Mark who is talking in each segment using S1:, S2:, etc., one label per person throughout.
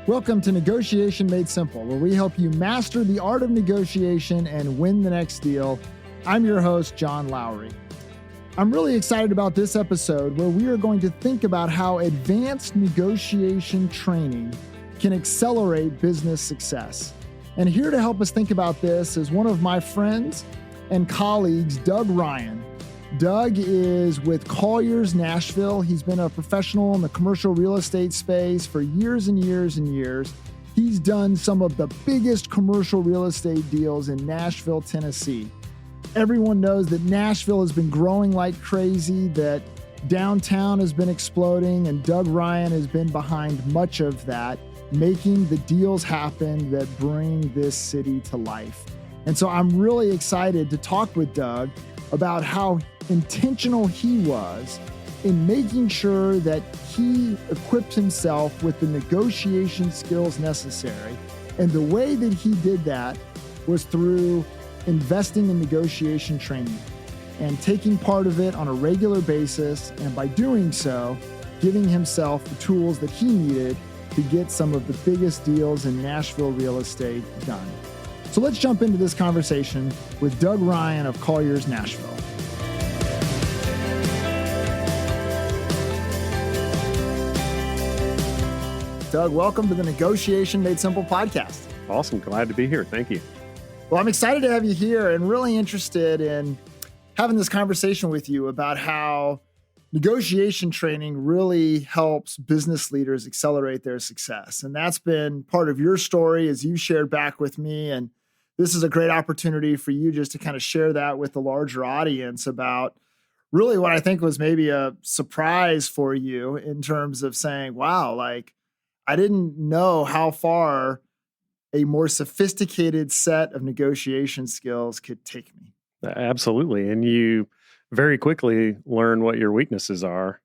S1: Welcome to Negotiation Made Simple, where we help you master the art of negotiation and win the next deal. I'm your host, John Lowry. I'm really excited about this episode where we are going to think about how advanced negotiation training can accelerate business success. And here to help us think about this is one of my friends and colleagues, Doug Ryan. Doug is with Colliers Nashville. He's been a professional in the commercial real estate space for years and years and years. He's done some of the biggest commercial real estate deals in Nashville, Tennessee. Everyone knows that Nashville has been growing like crazy, that downtown has been exploding, and Doug Ryan has been behind much of that, making the deals happen that bring this city to life. And so I'm really excited to talk with Doug about how intentional he was in making sure that he equipped himself with the negotiation skills necessary. And the way that he did that was through investing in negotiation training and taking part of it on a regular basis. And by doing so, giving himself the tools that he needed to get some of the biggest deals in Nashville real estate done. So let's jump into this conversation with Doug Ryan of Colliers Nashville. Doug, welcome to the Negotiation Made Simple podcast.
S2: Awesome. Glad to be here. Thank you.
S1: Well, I'm excited to have you here and really interested in having this conversation with you about how negotiation training really helps business leaders accelerate their success. And that's been part of your story as you shared back with me. And this is a great opportunity for you just to kind of share that with the larger audience about really what I think was maybe a surprise for you in terms of saying, wow, I didn't know how far a more sophisticated set of negotiation skills could take me.
S2: Absolutely. And you very quickly learn what your weaknesses are.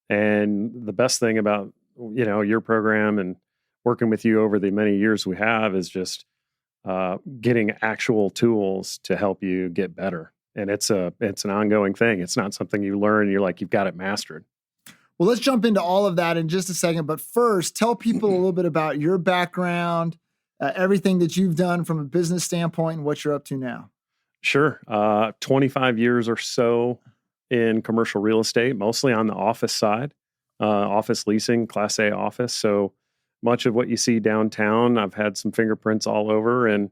S2: And the best thing about, your program and working with you over the many years we have is just getting actual tools to help you get better. And it's an ongoing thing. It's not something you learn, you've got it mastered.
S1: Well, let's jump into all of that in just a second. But first, tell people a little bit about your background, everything that you've done from a business standpoint and what you're up to now.
S2: Sure. 25 years or so in commercial real estate, mostly on the office side, office leasing, Class A office. So much of what you see downtown, I've had some fingerprints all over, and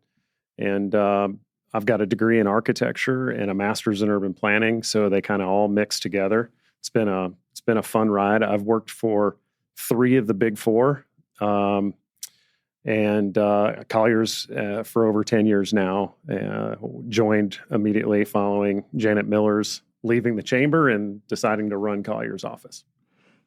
S2: I've got a degree in architecture and a master's in urban planning. So they kind of all mix together. It's been a fun ride. I've worked for 3 of the big 4. And Colliers for over 10 years now, joined immediately following Janet Miller's leaving the chamber and deciding to run Colliers' office.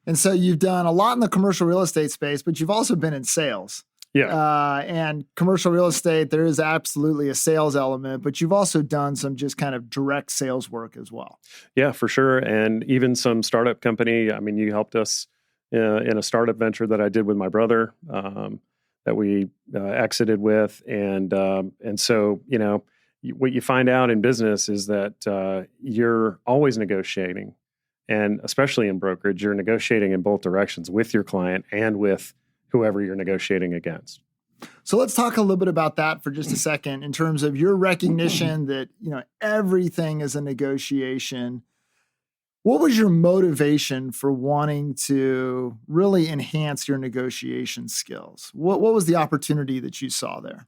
S1: And so you've done a lot in the commercial real estate space, but you've also been in sales.
S2: Yeah.
S1: And commercial real estate, there is absolutely a sales element, but you've also done some just kind of direct sales work as well.
S2: Yeah, for sure. And even some startup company. I mean, you helped us in a startup venture that I did with my brother, that we exited with. And so, what you find out in business is that you're always negotiating. And especially in brokerage, you're negotiating in both directions with your client and with whoever you're negotiating against.
S1: So let's talk a little bit about that for just a second in terms of your recognition that, everything is a negotiation. What was your motivation for wanting to really enhance your negotiation skills? What was the opportunity that you saw there?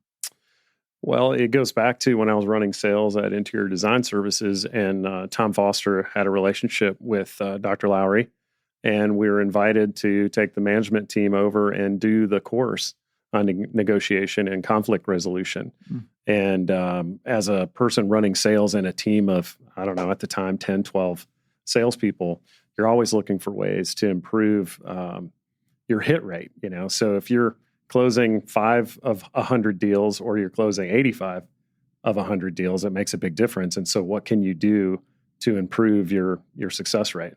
S2: Well, it goes back to when I was running sales at Interior Design Services, and Tom Foster had a relationship with Dr. Lowry, and we were invited to take the management team over and do the course on negotiation and conflict resolution. And as a person running sales in a team of, I don't know, at the time, 10, 12 salespeople, you're always looking for ways to improve your hit rate. So if you're closing 5 of 100 deals or you're closing 85 of 100 deals, it makes a big difference. And so what can you do to improve your success rate?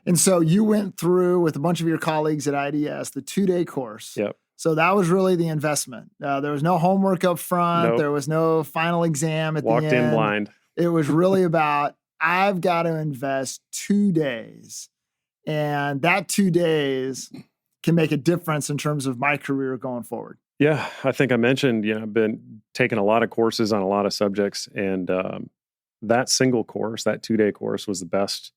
S1: And so you went through with a bunch of your colleagues at IDS, the 2-day course.
S2: Yep.
S1: So that was really the investment. There was no homework up front.
S2: Nope.
S1: There was no final exam at
S2: Walked
S1: the end.
S2: in blind.
S1: It was really about, I've got to invest 2 days. And that 2 days can make a difference in terms of my career going forward?
S2: Yeah, I think I mentioned, I've been taking a lot of courses on a lot of subjects, and that single course, that 2-day course, was the best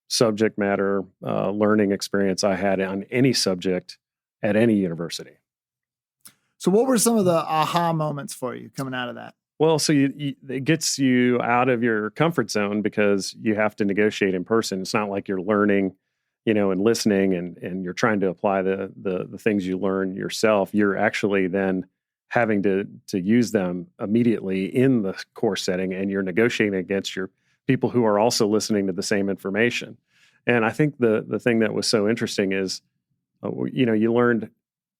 S2: subject matter learning experience I had on any subject at any university.
S1: So what were some of the aha moments for you coming out of that?
S2: Well, so it gets you out of your comfort zone because you have to negotiate in person. It's not like you're learning, and listening and you're trying to apply the things you learn yourself. You're actually then having to use them immediately in the course setting, and you're negotiating against your people who are also listening to the same information. And I think the thing that was so interesting is, you learned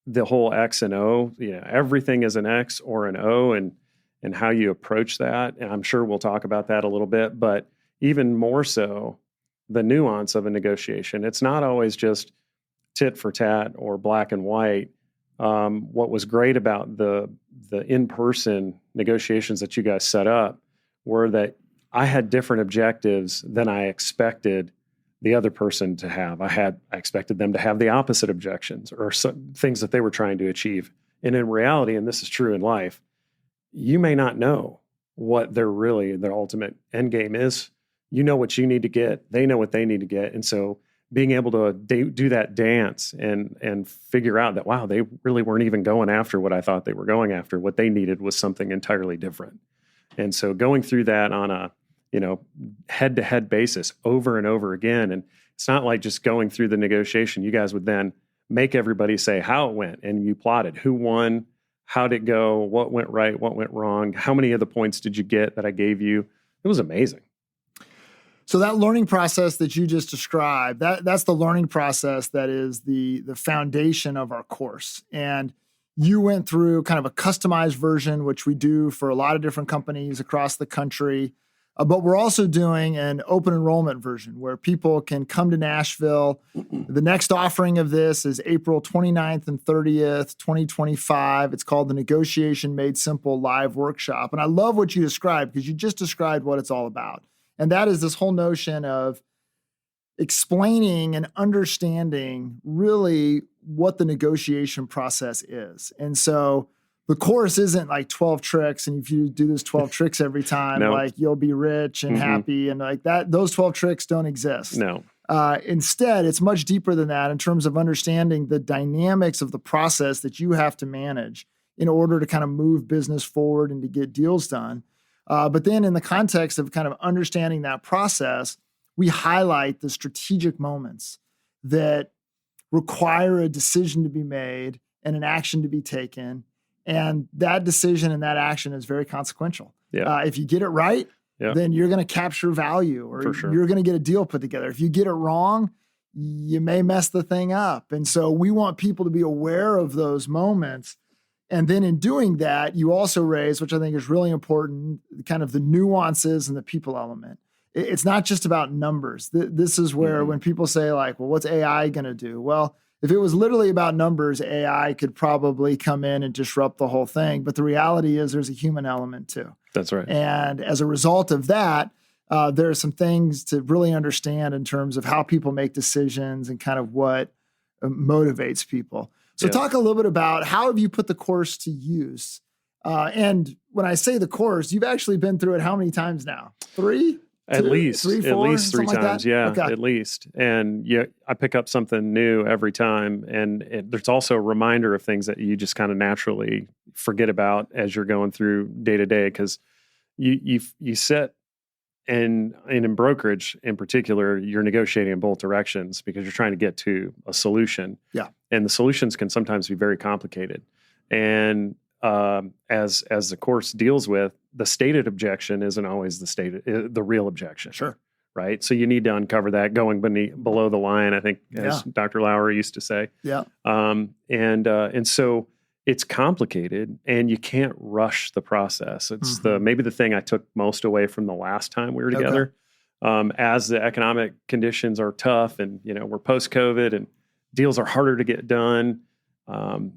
S2: the whole X and O, everything is an X or an O, and how you approach that. And I'm sure we'll talk about that a little bit, but even more so, the nuance of a negotiation. It's not always just tit for tat or black and white. What was great about the in-person negotiations that you guys set up were that I had different objectives than I expected the other person to have. I expected them to have the opposite objections or some things that they were trying to achieve. And in reality, and this is true in life, you may not know what their ultimate end game is. You know what you need to get. They know what they need to get. And so being able to do that dance and figure out that, wow, they really weren't even going after what I thought they were going after. What they needed was something entirely different. And so going through that on a, head-to-head basis over and over again. And it's not like just going through the negotiation. You guys would then make everybody say how it went, and you plotted who won, how'd it go, what went right, what went wrong, how many of the points did you get that I gave you. It was amazing.
S1: So that learning process that you just described, that's the learning process that is the foundation of our course. And you went through kind of a customized version, which we do for a lot of different companies across the country. But we're also doing an open enrollment version where people can come to Nashville. The next offering of this is April 29th and 30th, 2025. It's called the Negotiation Made Simple Live Workshop. And I love what you described because you just described what it's all about. And that is this whole notion of explaining and understanding really what the negotiation process is. And so the course isn't like 12 tricks, and if you do this 12 tricks every time,
S2: No.
S1: like you'll be rich and happy, and like that, those 12 tricks don't exist.
S2: No.
S1: Instead, it's much deeper than that in terms of understanding the dynamics of the process that you have to manage in order to kind of move business forward and to get deals done. But then in the context of kind of understanding that process, we highlight the strategic moments that require a decision to be made and an action to be taken. And that decision and that action is very consequential.
S2: Yeah.
S1: If you get it right, then you're going to capture value, or you're going to get a deal put together. If you get it wrong, you may mess the thing up. And so we want people to be aware of those moments. And then in doing that, you also raise, which I think is really important, kind of the nuances and the people element. It's not just about numbers. This is where when people say like, well, what's AI going to do? Well, if it was literally about numbers, AI could probably come in and disrupt the whole thing. But the reality is there's a human element too.
S2: That's right.
S1: And as a result of that, there are some things to really understand in terms of how people make decisions and kind of what motivates people. So talk a little bit about how have you put the course to use? And when I say the course, you've actually been through it how many times now? 3?
S2: At least
S1: 3, 4,
S2: at least 3
S1: Like
S2: times. Yeah,
S1: okay.
S2: At least. And I pick up something new every time. And there's also a reminder of things that you just kind of naturally forget about as you're going through day to day. Because you sit and in brokerage in particular, you're negotiating in both directions because you're trying to get to a solution. Yeah. And the solutions can sometimes be very complicated. And as the course deals with, the stated objection isn't always the real objection.
S1: Sure.
S2: Right. So you need to uncover that going below the line, I think, as Dr. Lowry used to say. Yeah. And so it's complicated and you can't rush the process. It's maybe the thing I took most away from the last time we were together. As the economic conditions are tough and, we're post-COVID and deals are harder to get done.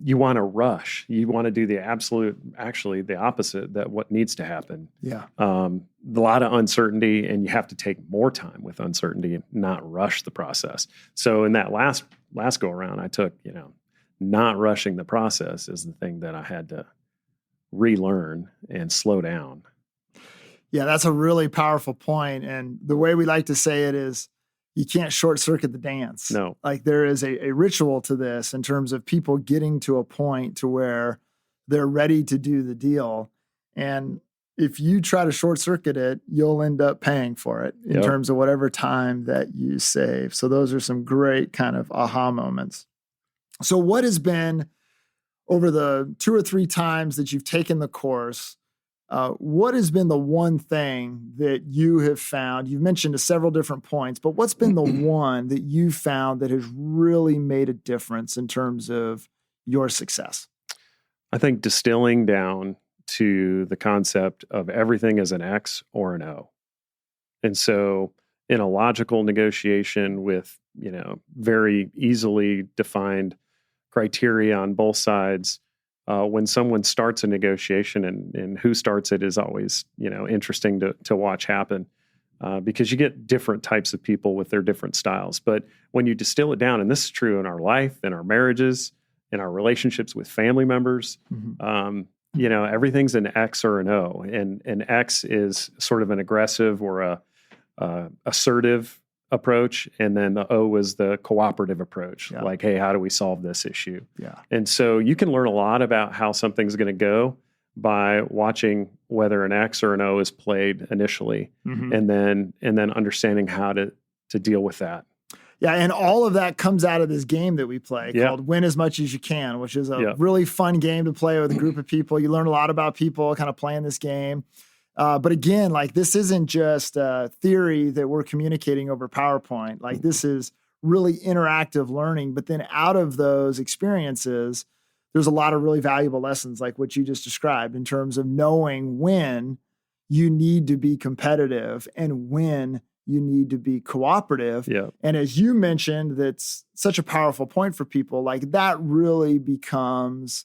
S2: You want to rush. You want to do the opposite, that what needs to happen. Yeah. A lot of uncertainty, and you have to take more time with uncertainty and not rush the process. So in that last last go around, I took, not rushing the process is the thing that I had to relearn and slow down.
S1: Yeah, that's a really powerful point. And the way we like to say it is you can't short circuit the dance.
S2: No.
S1: Like there is a ritual to this in terms of people getting to a point to where they're ready to do the deal. And if you try to short circuit it, you'll end up paying for it in terms of whatever time that you save. So those are some great kind of aha moments. So what has been, over the 2 or 3 times that you've taken the course, what has been the one thing that you have found? You've mentioned several different points, but what's been the one that you found that has really made a difference in terms of your success?
S2: I think distilling down to the concept of everything as an X or an O. And so in a logical negotiation with, very easily defined criteria on both sides, when someone starts a negotiation and who starts it is always, interesting to watch happen because you get different types of people with their different styles. But when you distill it down, and this is true in our life, in our marriages, in our relationships with family members, everything's an X or an O. And an X is sort of an aggressive or a assertive approach, and then the O is the cooperative approach. Yeah. Like, hey, how do we solve this issue?
S1: Yeah.
S2: And so you can learn a lot about how something's going to go by watching whether an X or an O is played initially, and then understanding how to deal with that.
S1: Yeah, and all of that comes out of this game that we play called Win As Much As You Can, which is a really fun game to play with a group of people. You learn a lot about people kind of playing this game. But again, like this isn't just theory that we're communicating over PowerPoint. Like this is really interactive learning. But then out of those experiences, there's a lot of really valuable lessons like what you just described in terms of knowing when you need to be competitive and when you need to be cooperative.
S2: Yeah.
S1: And as you mentioned, that's such a powerful point for people. Like that really becomes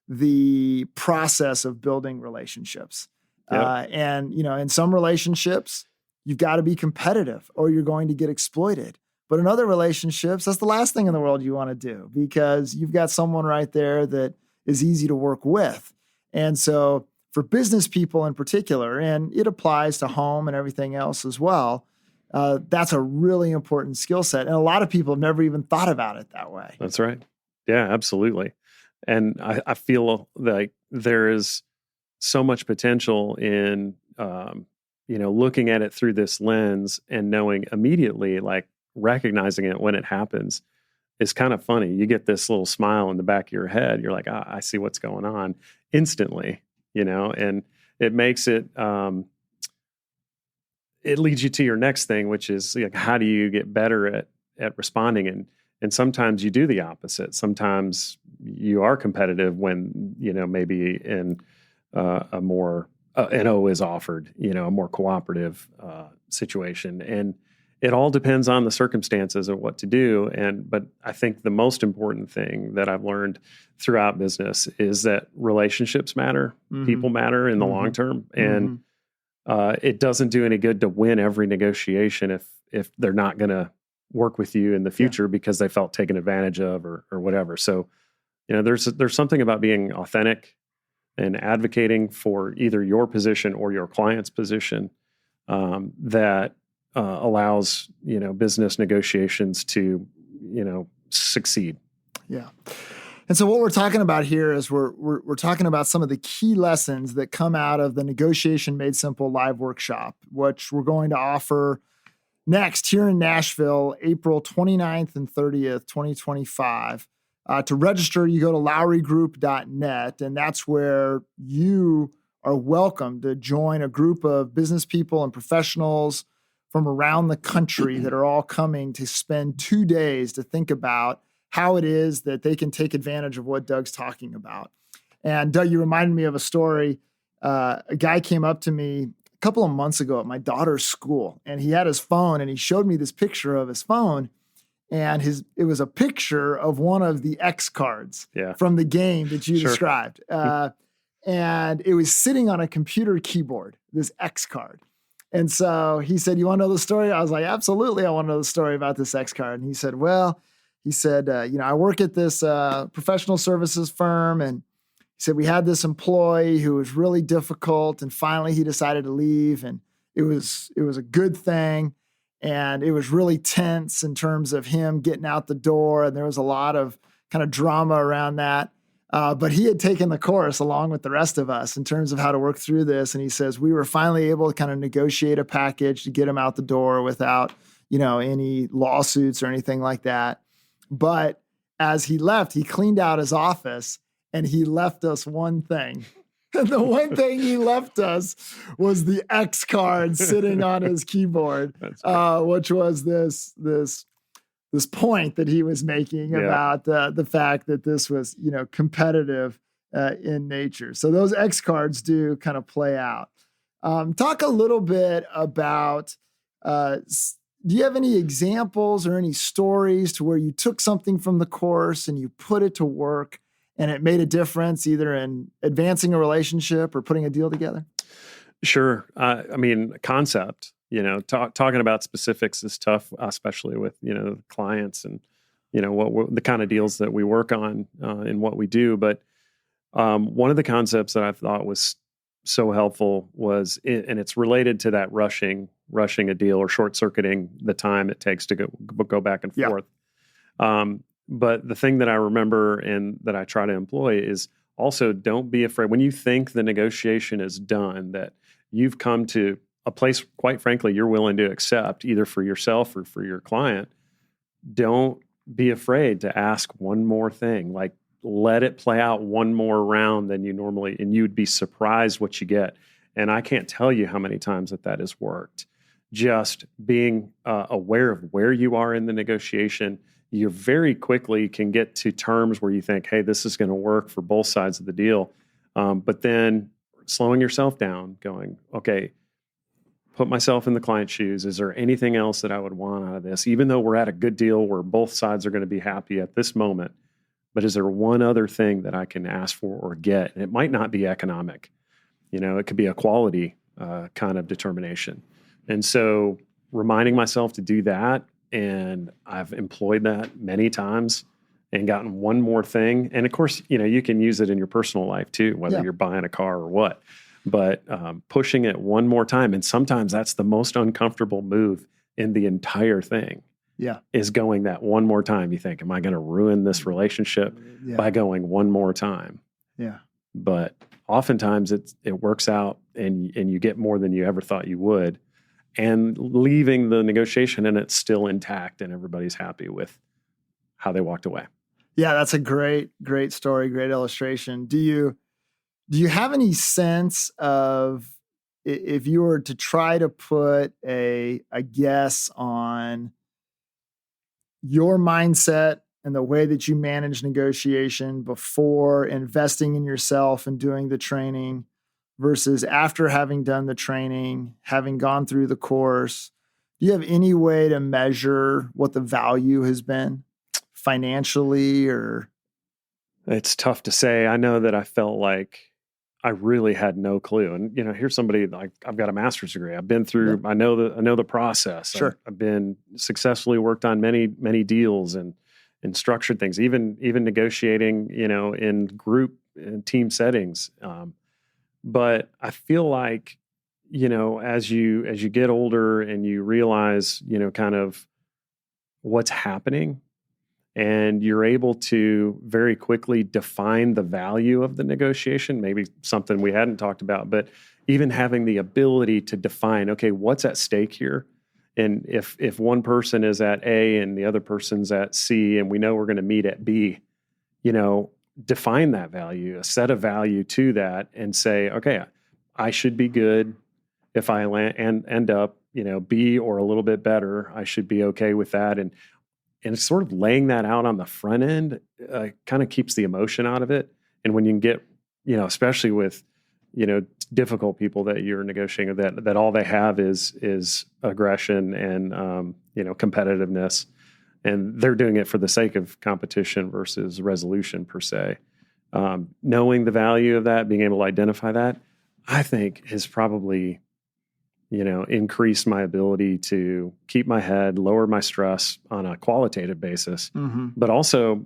S1: the process of building relationships.
S2: Yep.
S1: And, in some relationships, you've got to be competitive or you're going to get exploited. But in other relationships, that's the last thing in the world you want to do because you've got someone right there that is easy to work with. And so for business people in particular, and it applies to home and everything else as well, that's a really important skill set. And a lot of people have never even thought about it that way.
S2: That's right. Yeah, absolutely. And I feel like there is so much potential in, looking at it through this lens and knowing immediately, like recognizing it when it happens is kind of funny. You get this little smile in the back of your head. You're like, I see what's going on instantly, and it makes it, it leads you to your next thing, which is like, how do you get better at responding? And sometimes you do the opposite. Sometimes you are competitive when, maybe in a more, an O is offered, a more cooperative situation. And it all depends on the circumstances of what to do. But I think the most important thing that I've learned throughout business is that relationships matter, people matter in the long term. And it doesn't do any good to win every negotiation if they're not going to work with you in the future because they felt taken advantage of or whatever. So, there's something about being authentic and advocating for either your position or your client's position that allows, business negotiations to, succeed.
S1: Yeah. And so what we're talking about here is we're talking about some of the key lessons that come out of the Negotiation Made Simple live workshop, which we're going to offer next here in Nashville, April 29th and 30th, 2025. To register, you go to lowrygroup.net, and that's where you are welcome to join a group of business people and professionals from around the country that are all coming to spend 2 days to think about how it is that they can take advantage of what Doug's talking about. And Doug, you reminded me of a story. A guy came up to me a couple of months ago at my daughter's school, and he had his phone, and he showed me this picture of his phone. And it was a picture of one of the X cards from the game that you described. And it was sitting on a computer keyboard, this X card. And so he said, "You want to know the story?" I was like, "Absolutely, I want to know the story about this X card." And he said, he said, I work at this professional services firm, and he said, we had this employee who was really difficult, and finally he decided to leave, and it was a good thing. And it was really tense in terms of him getting out the door. And there was a lot of kind of drama around that. But he had taken the course along with the rest of us in terms of how to work through this. And he says, we were finally able to kind of negotiate a package to get him out the door without, any lawsuits or anything like that. But as he left, he cleaned out his office and he left us one thing. And the one thing he left us was the X card sitting on his keyboard, which was this point that he was making about the fact that this was, competitive in nature. So those X cards do kind of play out. Talk a little bit about, do you have any examples or any stories to where you took something from the course and you put it to work and it made a difference either in advancing a relationship or putting a deal together?
S2: Sure. Concept, talking about specifics is tough, especially with, clients and, what the kind of deals that we work on in what we do. But one of the concepts that I thought was so helpful was, and it's related to that rushing a deal or short-circuiting the time it takes to go back and forth. But the thing that I remember and that I try to employ is also don't be afraid. When you think the negotiation is done, that you've come to a place, quite frankly, you're willing to accept either for yourself or for your client, don't be afraid to ask one more thing. Like, let it play out one more round than you normally, and you'd be surprised what you get. And I can't tell you how many times that has worked. Just being aware of where you are in the negotiation, you very quickly can get to terms where you think, hey, this is going to work for both sides of the deal. But then slowing yourself down, going, okay, put myself in the client's shoes. Is there anything else that I would want out of this? Even though we're at a good deal where both sides are going to be happy at this moment, but is there one other thing that I can ask for or get? And it might not be economic. It could be a quality kind of determination. And so reminding myself to do that, and I've employed that many times and gotten one more thing. And of course, you can use it in your personal life too, whether you're buying a car or what, but pushing it one more time. And sometimes that's the most uncomfortable move in the entire thing. Is going that one more time. You think, am I going to ruin this relationship by going one more time? But oftentimes it works out and you get more than you ever thought you would. And leaving the negotiation and it's still intact and everybody's happy with how they walked away.
S1: Yeah, that's a great story, great illustration. Do you have any sense of, if you were to try to put a guess on your mindset and the way that you manage negotiation before investing in yourself and doing the training versus after having done the training, having gone through the course? Do you have any way to measure what the value has been financially? Or
S2: it's tough to say. I know that I felt like I really had no clue. And here's somebody like, I've got a master's degree. I've been through. I know the process.
S1: Sure.
S2: I've been successfully worked on many deals and structured things. Even negotiating, in group and team settings. But I feel like, as you get older and you realize, kind of what's happening, and you're able to very quickly define the value of the negotiation, maybe something we hadn't talked about, but even having the ability to define, okay, what's at stake here? And if one person is at A and the other person's at C, and we know we're going to meet at B, define that value, a set of value to that, and say, okay, I should be good if I end up, B or a little bit better. I should be okay with that. And sort of laying that out on the front end kind of keeps the emotion out of it. And when you can get, especially with, difficult people that you're negotiating, that all they have is aggression and, competitiveness. And they're doing it for the sake of competition versus resolution per se. Knowing the value of that, being able to identify that, I think is probably increased my ability to keep my head, lower my stress on a qualitative basis, but also,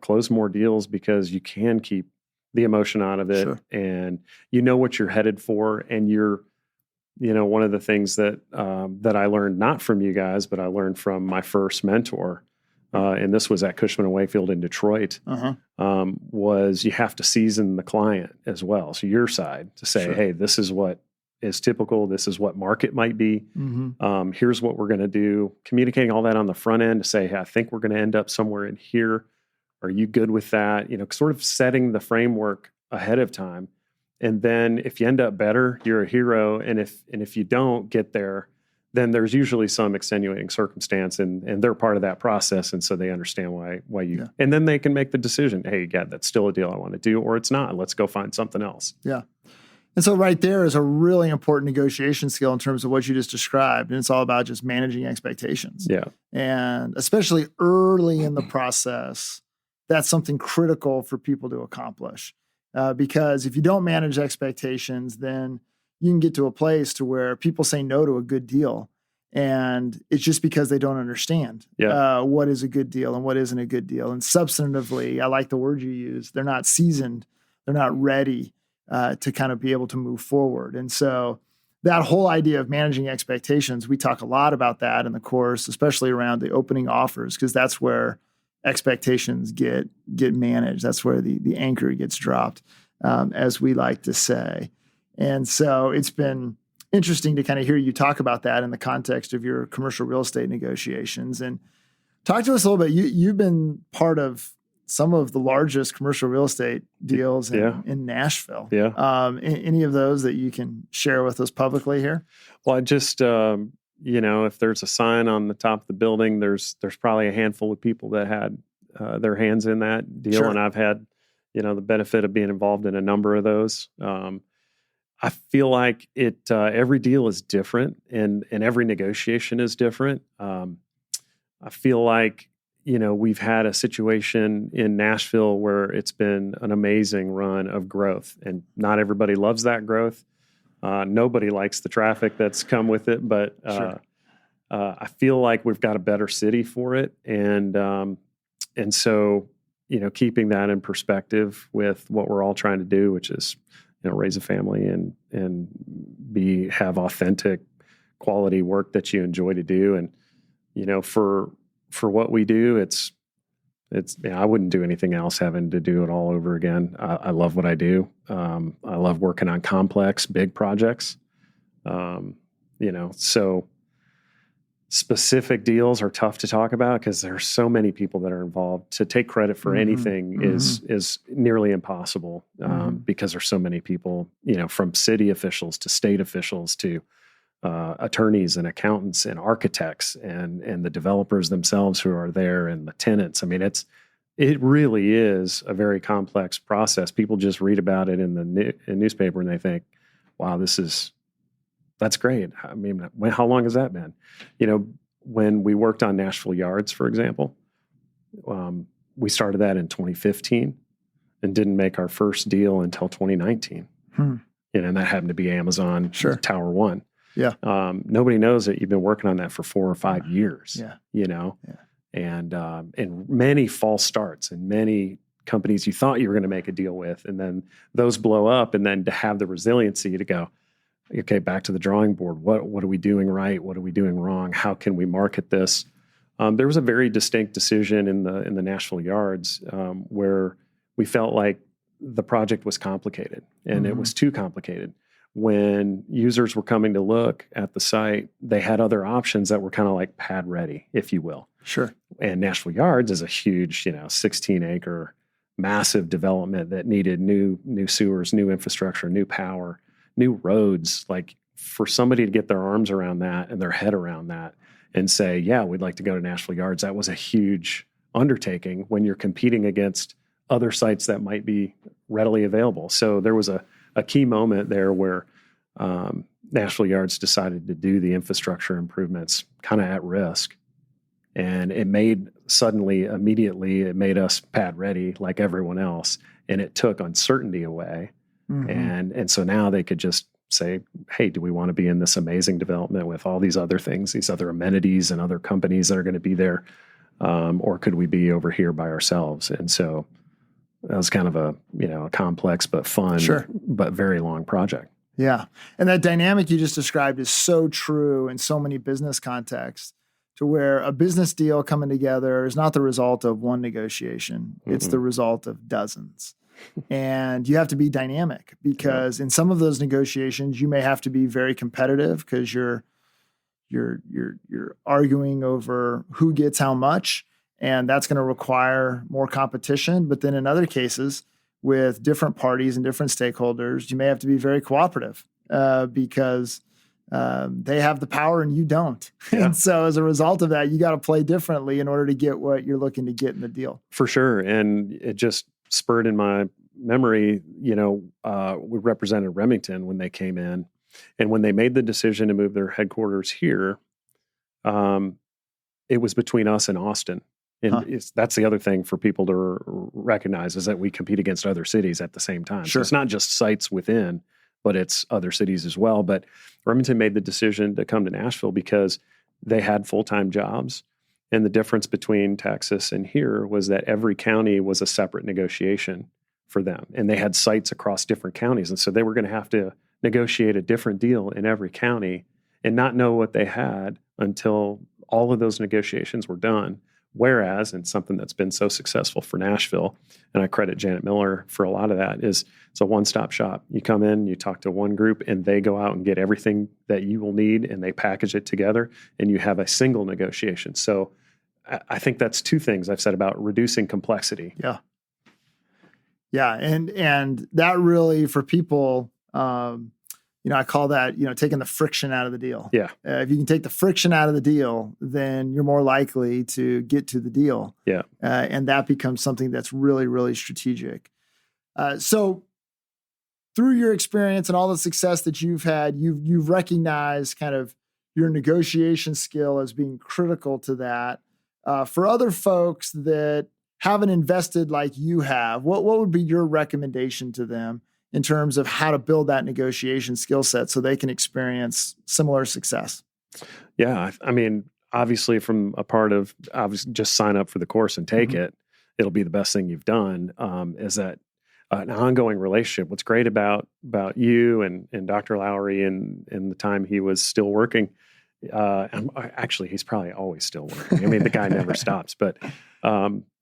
S2: close more deals because you can keep the emotion out of it.
S1: Sure.
S2: And you know what you're headed for. And you're, one of the things that I learned, not from you guys, but I learned from my first mentor, and this was at Cushman & Wakefield in Detroit, was you have to season the client as well. So your side to say, hey, this is what is typical. This is what market might be. Here's what we're going to do. Communicating all that on the front end to say, hey, I think we're going to end up somewhere in here. Are you good with that? Sort of setting the framework ahead of time. And then if you end up better, you're a hero. And if you don't get there, then there's usually some extenuating circumstance, and they're part of that process. And so they understand why you, and then they can make the decision, hey, yeah, that's still a deal I want to do, or it's not. Let's go find something else.
S1: Yeah. And so right there is a really important negotiation skill in terms of what you just described. And it's all about just managing expectations.
S2: Yeah.
S1: And especially early in the process, that's something critical for people to accomplish. Because if you don't manage expectations, then you can get to a place to where people say no to a good deal. And it's just because they don't understand what is a good deal and what isn't a good deal. And substantively, I like the word you use, they're not seasoned, they're not ready to kind of be able to move forward. And so that whole idea of managing expectations, we talk a lot about that in the course, especially around the opening offers, because that's where expectations get managed. That's where the anchor gets dropped, as we like to say. And so it's been interesting to kind of hear you talk about that in the context of your commercial real estate negotiations. And talk to us a little bit. You've been part of some of the largest commercial real estate deals in Nashville.
S2: Yeah.
S1: Any of those that you can share with us publicly here?
S2: Well, I just, if there's a sign on the top of the building, there's probably a handful of people that had their hands in that deal.
S1: Sure.
S2: And I've had, the benefit of being involved in a number of those. I feel like every deal is different and every negotiation is different. I feel like, we've had a situation in Nashville where it's been an amazing run of growth, and not everybody loves that growth. Nobody likes the traffic that's come with it, but I feel like we've got a better city for it. And so, keeping that in perspective with what we're all trying to do, which is, raise a family and have authentic quality work that you enjoy to do. And, for what we do, it's I wouldn't do anything else having to do it all over again. I love what I do. I love working on complex, big projects. So specific deals are tough to talk about because there's so many people that are involved. To take credit for anything is nearly impossible because there's so many people, from city officials to state officials to attorneys and accountants and architects and the developers themselves who are there and the tenants. I mean, it really is a very complex process. People just read about it in the newspaper and they think, wow, that's great. I mean, how long has that been? When we worked on Nashville Yards, for example, we started that in 2015 and didn't make our first deal until 2019. And that happened to be Amazon Tower 1.
S1: Yeah.
S2: Nobody knows that you've been working on that for 4 or 5 years, and many false starts and many companies you thought you were going to make a deal with, and then those blow up, and then to have the resiliency to go, okay, back to the drawing board. What are we doing right? What are we doing wrong? How can we market this? There was a very distinct decision in the Nashville Yards where we felt like the project was complicated, and it was too complicated. When users were coming to look at the site, they had other options that were kind of like pad ready, if you will.
S1: Sure.
S2: And Nashville Yards is a huge, 16-acre, massive development that needed new sewers, new infrastructure, new power, new roads. Like, for somebody to get their arms around that and their head around that and say, yeah, we'd like to go to Nashville Yards, that was a huge undertaking when you're competing against other sites that might be readily available. So there was a key moment there where Nashville Yards decided to do the infrastructure improvements kind of at risk. And it made immediately us pad ready like everyone else. And it took uncertainty away. And so now they could just say, hey, do we want to be in this amazing development with all these other things, these other amenities and other companies that are going to be there? Or could we be over here by ourselves? And so that was kind of a complex but fun, but very long project.
S1: Yeah. And that dynamic you just described is so true in so many business contexts, to where a business deal coming together is not the result of one negotiation. It's the result of dozens. And you have to be dynamic, because in some of those negotiations, you may have to be very competitive because you're arguing over who gets how much, and that's going to require more competition. But then in other cases, with different parties and different stakeholders, you may have to be very cooperative because they have the power and you don't. Yeah. And so as a result of that, you got to play differently in order to get what you're looking to get in the deal.
S2: For sure. And it just spurred in my memory, we represented Remington when they came in. And when they made the decision to move their headquarters here, it was between us and Austin. And that's the other thing for people to recognize, is that we compete against other cities at the same time. Sure. So it's not just sites within, but it's other cities as well. But Remington made the decision to come to Nashville because they had full-time jobs. And the difference between Texas and here was that every county was a separate negotiation for them. And they had sites across different counties. And so they were going to have to negotiate a different deal in every county and not know what they had until all of those negotiations were done. Whereas, and something that's been so successful for Nashville, and I credit Janet Miller for a lot of that, is it's a one-stop shop. You come in, you talk to one group, and they go out and get everything that you will need, and they package it together, and you have a single negotiation. So I think that's two things I've said about reducing complexity.
S1: Yeah. Yeah, and that really, for people, I call that, taking the friction out of the deal.
S2: Yeah.
S1: If you can take the friction out of the deal, then you're more likely to get to the deal.
S2: Yeah.
S1: And that becomes something that's really, really strategic. So through your experience and all the success that you've had, you've recognized kind of your negotiation skill as being critical to that. For other folks that haven't invested like you have, what would be your recommendation to them in terms of how to build that negotiation skill set so they can experience similar success?
S2: Yeah. I mean, obviously from a part of just sign up for the course and take it, it'll be the best thing you've done, is that an ongoing relationship. What's great about you and Dr. Lowry and the time he was still working, actually, he's probably always still working. I mean, the guy never stops, but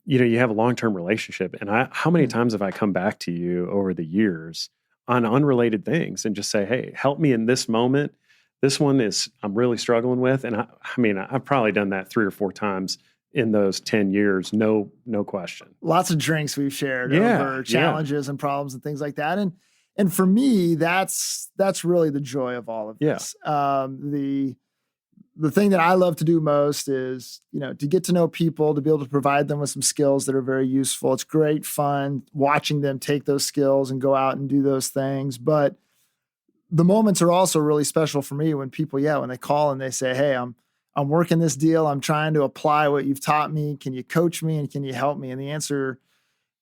S2: you have a long-term relationship. And how many times have I come back to you over the years on unrelated things and just say, hey, help me in this moment. This one I'm really struggling with. And I've probably done that 3 or 4 times in those 10 years. No question.
S1: Lots of drinks we've shared over challenges and problems and things like that. And for me, that's really the joy of all of this. The thing that I love to do most is, to get to know people, to be able to provide them with some skills that are very useful. It's great fun watching them take those skills and go out and do those things. But the moments are also really special for me when people, when they call and they say, hey, I'm working this deal. I'm trying to apply what you've taught me. Can you coach me and can you help me? And the answer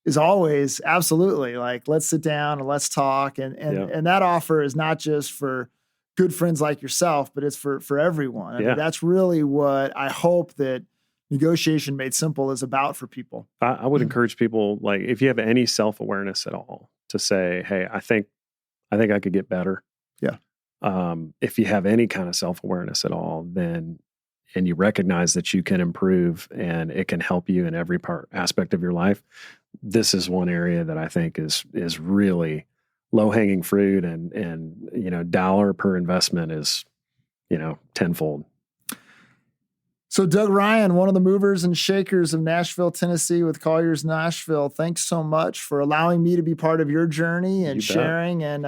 S1: is always absolutely. Like, let's sit down and let's talk. And that offer is not just for good friends like yourself, but it's for everyone. I mean, that's really what I hope that Negotiation Made Simple is about for people.
S2: I would encourage people, like, if you have any self-awareness at all, to say, hey, I think I could get better.
S1: Yeah.
S2: If you have any kind of self-awareness at all, and you recognize that you can improve and it can help you in every aspect of your life, this is one area that I think is really low-hanging fruit, and dollar per investment is, tenfold.
S1: So Doug Ryan, one of the movers and shakers of Nashville, Tennessee with Colliers Nashville, thanks so much for allowing me to be part of your journey and sharing and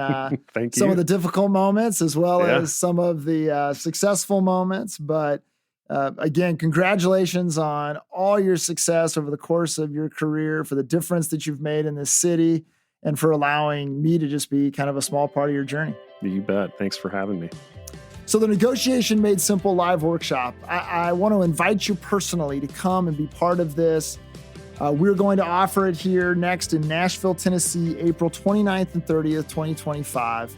S1: some of the difficult moments as well as some of the successful moments. But again, congratulations on all your success over the course of your career, for the difference that you've made in this city, and for allowing me to just be kind of a small part of your journey.
S2: You bet. Thanks for having me.
S1: So the Negotiation Made Simple live workshop, I want to invite you personally to come and be part of this. We're going to offer it here next in Nashville, Tennessee, April 29th and 30th, 2025.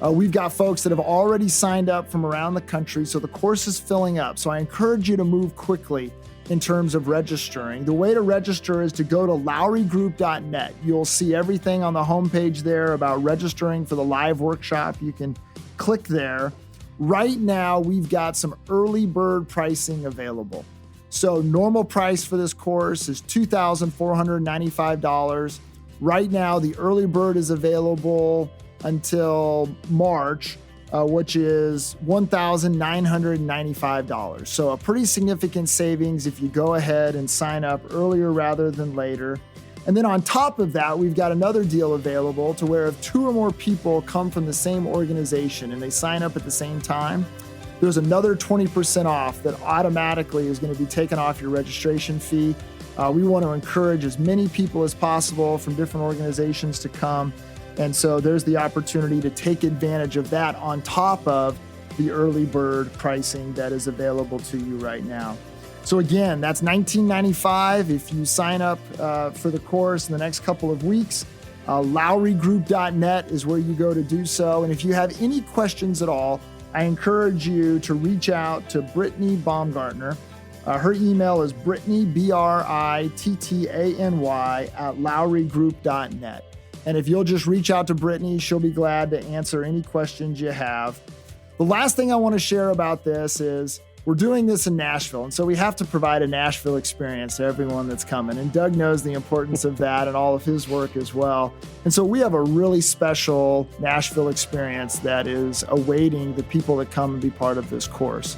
S1: We've got folks that have already signed up from around the country, so the course is filling up. So I encourage you to move quickly in terms of registering. The way to register is to go to lowrygroup.net. You'll see everything on the homepage there about registering for the live workshop. You can click there. Right now, we've got some early bird pricing available. So normal price for this course is $2,495. Right now, the early bird is available until March, which is $1,995. So a pretty significant savings if you go ahead and sign up earlier rather than later. And then on top of that, we've got another deal available to where if 2 or more people come from the same organization and they sign up at the same time, there's another 20% off that automatically is going to be taken off your registration fee. We want to encourage as many people as possible from different organizations to come. And so there's the opportunity to take advantage of that on top of the early bird pricing that is available to you right now. So again, that's $19.95 if you sign up for the course in the next couple of weeks. LowryGroup.net is where you go to do so. And if you have any questions at all, I encourage you to reach out to Brittany Baumgartner. Her email is Brittany, Brittany, @LowryGroup.net. And if you'll just reach out to Brittany, she'll be glad to answer any questions you have. The last thing I want to share about this is we're doing this in Nashville. And so we have to provide a Nashville experience to everyone that's coming. And Doug knows the importance of that and all of his work as well. And so we have a really special Nashville experience that is awaiting the people that come and be part of this course.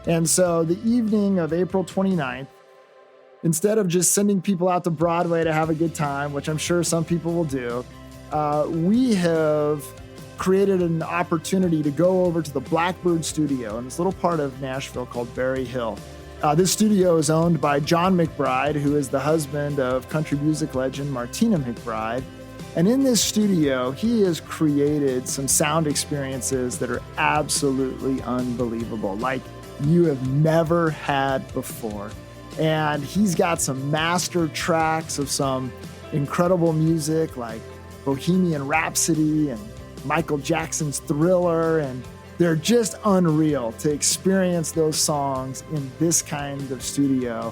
S1: And so the evening of April 29th, instead of just sending people out to Broadway to have a good time, which I'm sure some people will do, we have created an opportunity to go over to the Blackbird Studio in this little part of Nashville called Berry Hill. This studio is owned by John McBride, who is the husband of country music legend Martina McBride. And in this studio, he has created some sound experiences that are absolutely unbelievable, like you have never had before. And he's got some master tracks of some incredible music like Bohemian Rhapsody and Michael Jackson's Thriller. And they're just unreal to experience those songs in this kind of studio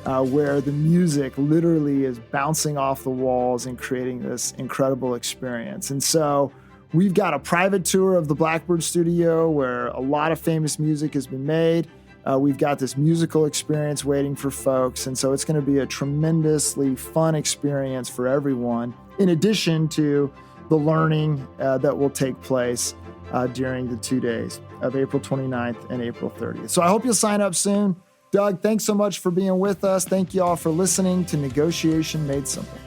S1: where the music literally is bouncing off the walls and creating this incredible experience. And so we've got a private tour of the Blackbird Studio where a lot of famous music has been made. We've got this musical experience waiting for folks. And so it's going to be a tremendously fun experience for everyone, in addition to the learning that will take place during the 2 days of April 29th and April 30th. So I hope you'll sign up soon. Doug, thanks so much for being with us. Thank you all for listening to Negotiation Made Simple.